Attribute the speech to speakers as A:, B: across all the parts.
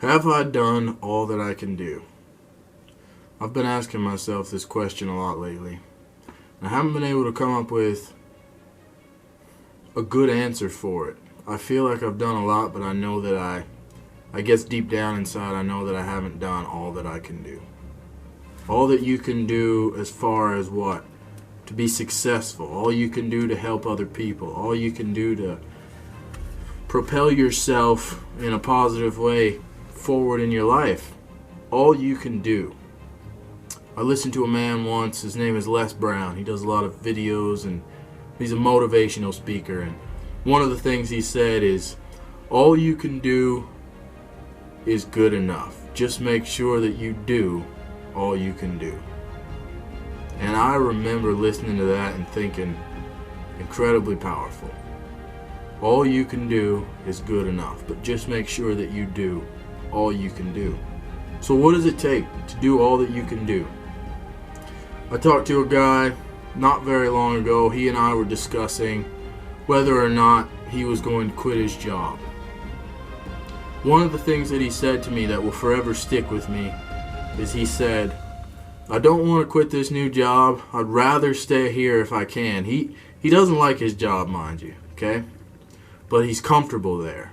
A: Have I done all that I can do? I've been asking myself this question a lot lately. I haven't been able to come up with a good answer for it. I feel like I've done a lot, but I know that I guess deep down inside, I know that I haven't done all that I can do. All that you can do as far as what? To be successful. All you can do to help other people. All you can do to propel yourself in a positive way forward in your life. All you can do. I listened to a man once, his name is Les Brown. He does a lot of videos and he's a motivational speaker. And one of the things he said is, all you can do is good enough. Just make sure that you do all you can do. And I remember listening to that and thinking, incredibly powerful. All you can do is good enough, but just make sure that you do all you can do. So what does it take to do all that you can do? I talked to a guy not very long ago. He and I were discussing whether or not he was going to quit his job. One of the things that he said to me that will forever stick with me is he said, I don't want to quit this new job. I'd rather stay here if I can. He doesn't like his job, mind you, okay? But he's comfortable there.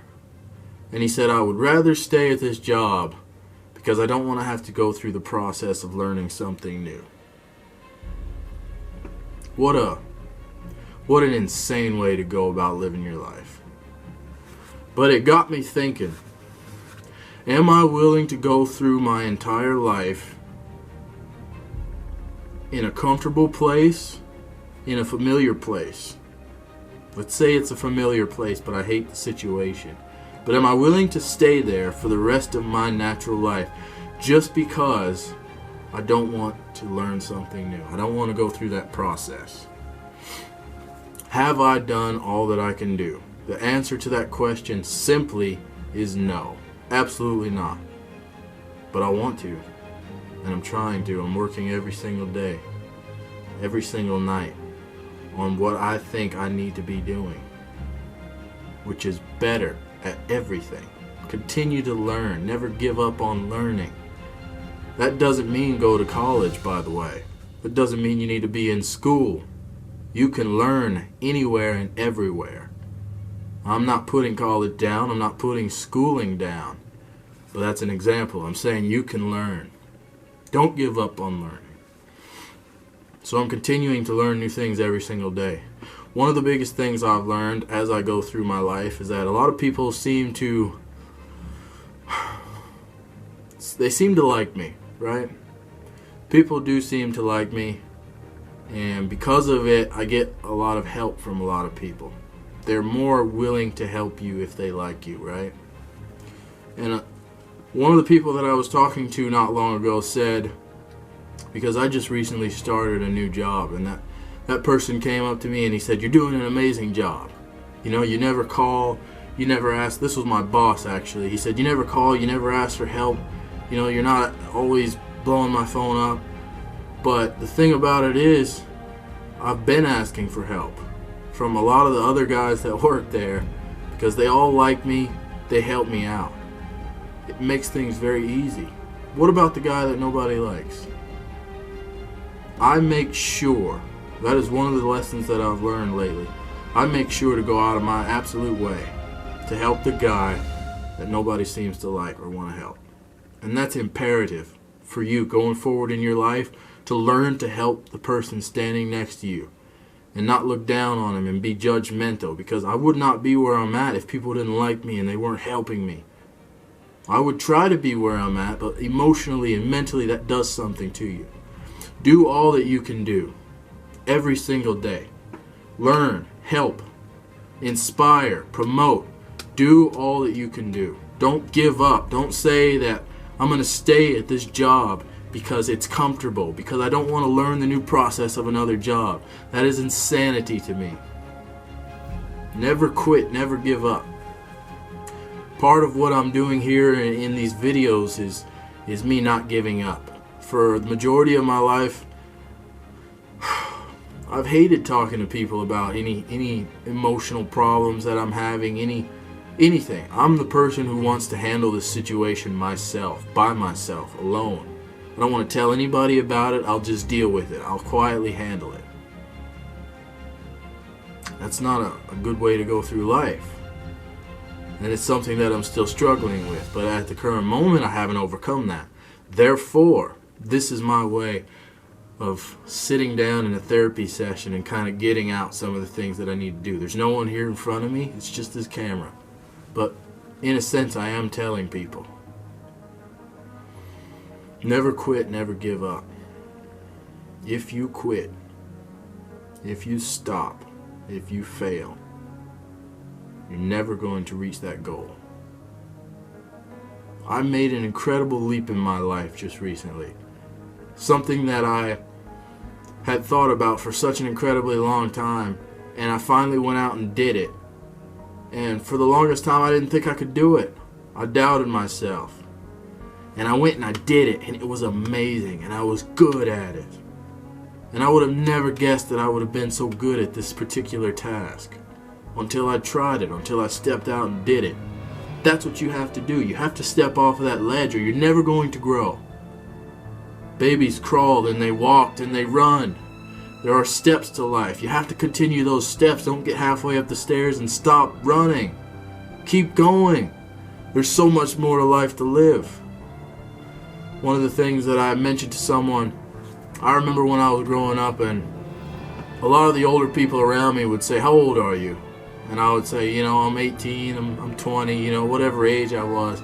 A: And he said, I would rather stay at this job because I don't want to have to go through the process of learning something new. What an insane way to go about living your life. But it got me thinking, am I willing to go through my entire life in a comfortable place, in a familiar place? Let's say it's a familiar place, but I hate the situation. But am I willing to stay there for the rest of my natural life just because I don't want to learn something new? I don't want to go through that process. Have I done all that I can do? The answer to that question simply is no. Absolutely not. But I want to. And I'm trying to. I'm working every single day, every single night on what I think I need to be doing, which is better at everything. Continue to learn. Never give up on learning. That doesn't mean go to college, by the way. That doesn't mean you need to be in school. You can learn anywhere and everywhere. I'm not putting college down. I'm not putting schooling down. But that's an example. I'm saying you can learn. Don't give up on learning. So I'm continuing to learn new things every single day. One of the biggest things I've learned as I go through my life is that a lot of people seem to like me, right? People do seem to like me, and because of it, I get a lot of help from a lot of people. They're more willing to help you if they like you, right? And one of the people that I was talking to not long ago said, because I just recently started a new job, and that person came up to me and he said, you're doing an amazing job. You know, you never call, you never ask. This was my boss, actually. He said, you never call, you never ask for help. You know, you're not always blowing my phone up. But the thing about it is, I've been asking for help from a lot of the other guys that work there because they all like me, they help me out. It makes things very easy. What about the guy that nobody likes? I make sure, that is one of the lessons that I've learned lately, I make sure to go out of my absolute way to help the guy that nobody seems to like or want to help. And that's imperative for you going forward in your life, to learn to help the person standing next to you and not look down on him and be judgmental, because I would not be where I'm at if people didn't like me and they weren't helping me. I would try to be where I'm at, but emotionally and mentally that does something to you. Do all that you can do every single day. Learn, help, inspire, promote. Do all that you can do. Don't give up. Don't say that I'm going to stay at this job because it's comfortable, because I don't want to learn the new process of another job. That is insanity to me. Never quit, never give up. Part of what I'm doing here in these videos is me not giving up. For the majority of my life, I've hated talking to people about any emotional problems that I'm having, any anything. I'm the person who wants to handle this situation myself, by myself, alone. I don't want to tell anybody about it. I'll just deal with it. I'll quietly handle it. That's not a good way to go through life. And it's something that I'm still struggling with. But at the current moment, I haven't overcome that. Therefore, this is my way of sitting down in a therapy session and kind of getting out some of the things that I need to do. There's no one here in front of me. It's just this camera. But in a sense, I am telling people. Never quit, never give up. If you quit, if you stop, if you fail, you're never going to reach that goal. I made an incredible leap in my life just recently. Something that I had thought about for such an incredibly long time, and I finally went out and did it. And for the longest time, I didn't think I could do it. I doubted myself. And I went and I did it, and it was amazing, and I was good at it. And I would have never guessed that I would have been so good at this particular task until I tried it, until I stepped out and did it. That's what you have to do. You have to step off of that ledge or you're never going to grow. Babies crawled and they walked and they run. There are steps to life. You have to continue those steps. Don't get halfway up the stairs and stop running. Keep going. There's so much more to life to live. One of the things that I mentioned to someone, I remember when I was growing up and a lot of the older people around me would say, "How old are you?" And I would say, I'm 18, I'm 20, whatever age I was.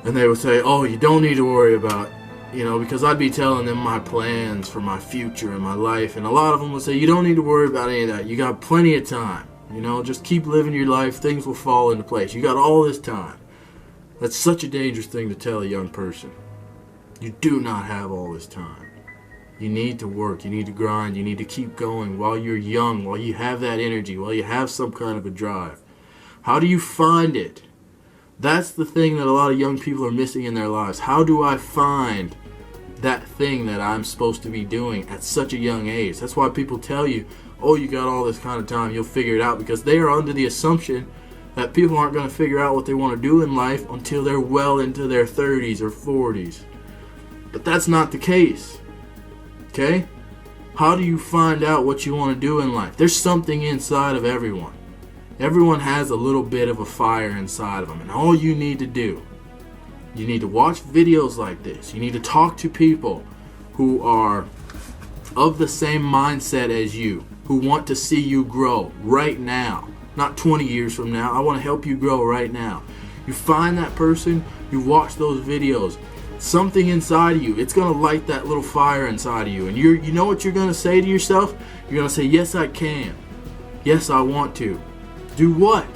A: And they would say, "Oh, you don't need to worry about it," because I'd be telling them my plans for my future and my life. And a lot of them would say, "You don't need to worry about any of that. You got plenty of time. Just keep living your life. Things will fall into place. You got all this time." That's such a dangerous thing to tell a young person. You do not have all this time. You need to work, you need to grind, you need to keep going while you're young, while you have that energy, while you have some kind of a drive. How do you find it? That's the thing that a lot of young people are missing in their lives. How do I find that thing that I'm supposed to be doing at such a young age? That's why people tell you, "Oh, you got all this kind of time, you'll figure it out," because they are under the assumption that people aren't going to figure out what they want to do in life until they're well into their 30s or 40s. But that's not the case. Okay? How do you find out what you want to do in life? There's something inside of everyone. Everyone has a little bit of a fire inside of them. And all you need to do, you need to watch videos like this. You need to talk to people who are of the same mindset as you, who want to see you grow right now. Not 20 years from now. I want to help you grow right now. You find that person, you watch those videos. Something inside of you, it's going to light that little fire inside of you. And you know what you're going to say to yourself? You're going to say, "Yes, I can. Yes, I want to." Do what?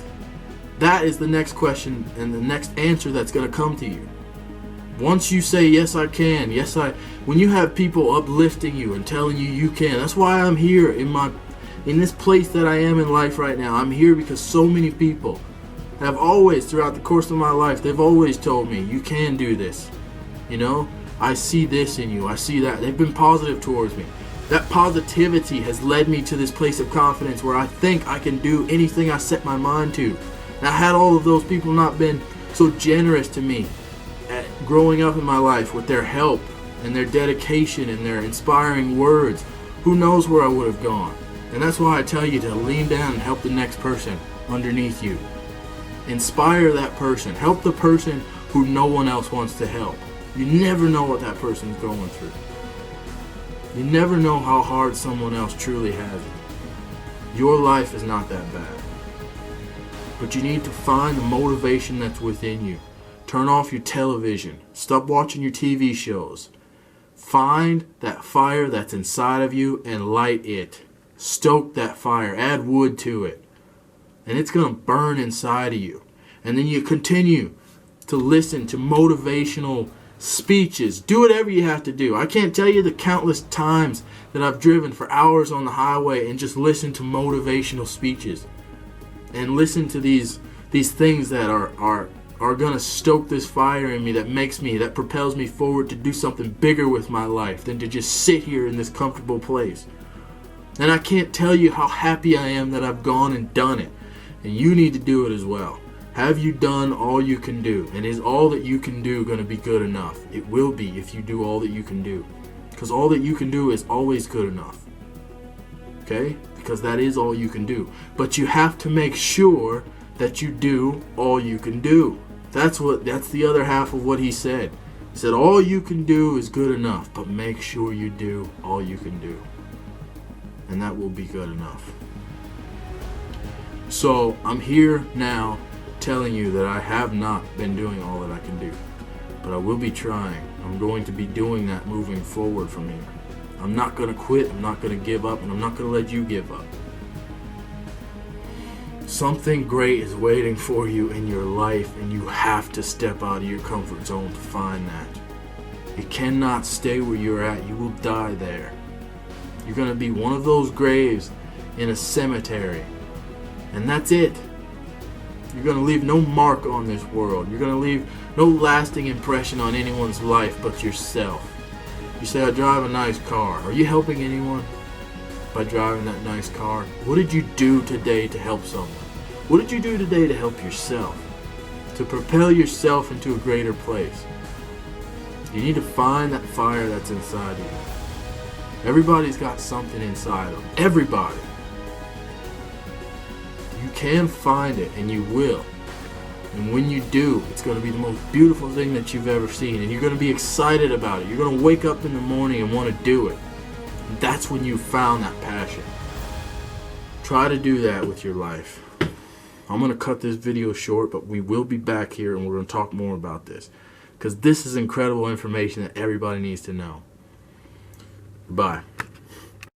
A: That is the next question and the next answer that's going to come to you. Once you say, "Yes, I can. When you have people uplifting you and telling you you can, that's why I'm here in this place that I am in life right now. I'm here because so many people have always, throughout the course of my life, they've always told me, "You can do this. I see this in you. I see that." They've been positive towards me. That positivity has led me to this place of confidence where I think I can do anything I set my mind to. And I had all of those people not been so generous to me at growing up in my life with their help and their dedication and their inspiring words, who knows where I would have gone. And that's why I tell you to lean down and help the next person underneath you. Inspire that person. Help the person who no one else wants to help. You never know what that person's going through. You never know how hard someone else truly has it. Your life is not that bad. But you need to find the motivation that's within you. Turn off your television. Stop watching your TV shows. Find that fire that's inside of you and light it. Stoke that fire. Add wood to it. And it's going to burn inside of you. And then you continue to listen to motivational speeches. Do whatever you have to do. I can't tell you the countless times that I've driven for hours on the highway and just listened to motivational speeches. And listen to these things that are going to stoke this fire in me that propels me forward to do something bigger with my life than to just sit here in this comfortable place. And I can't tell you how happy I am that I've gone and done it. And you need to do it as well. Have you done all you can do? And is all that you can do going to be good enough? It will be if you do all that you can do. Because all that you can do is always good enough. Okay? Because that is all you can do. But you have to make sure that you do all you can do. That's the other half of what he said. He said all you can do is good enough, but make sure you do all you can do. And that will be good enough. So I'm here now telling you that I have not been doing all that I can do. But I will be trying. I'm going to be doing that moving forward from here. I'm not going to quit, I'm not going to give up, and I'm not going to let you give up. Something great is waiting for you in your life, and you have to step out of your comfort zone to find that. You cannot stay where you're at. You will die there. You're going to be one of those graves in a cemetery. And that's it. You're going to leave no mark on this world. You're going to leave no lasting impression on anyone's life but yourself. You say, I drive a nice car. Are you helping anyone by driving that nice car? What did you do today to help someone? What did you do today to help yourself? To propel yourself into a greater place? You need to find that fire that's inside you. Everybody's got something inside them. Everybody. You can find it, and you will. And when you do, it's going to be the most beautiful thing that you've ever seen. And you're going to be excited about it. You're going to wake up in the morning and want to do it. And that's when you found that passion. Try to do that with your life. I'm going to cut this video short, but we will be back here and we're going to talk more about this. Because this is incredible information that everybody needs to know. Goodbye.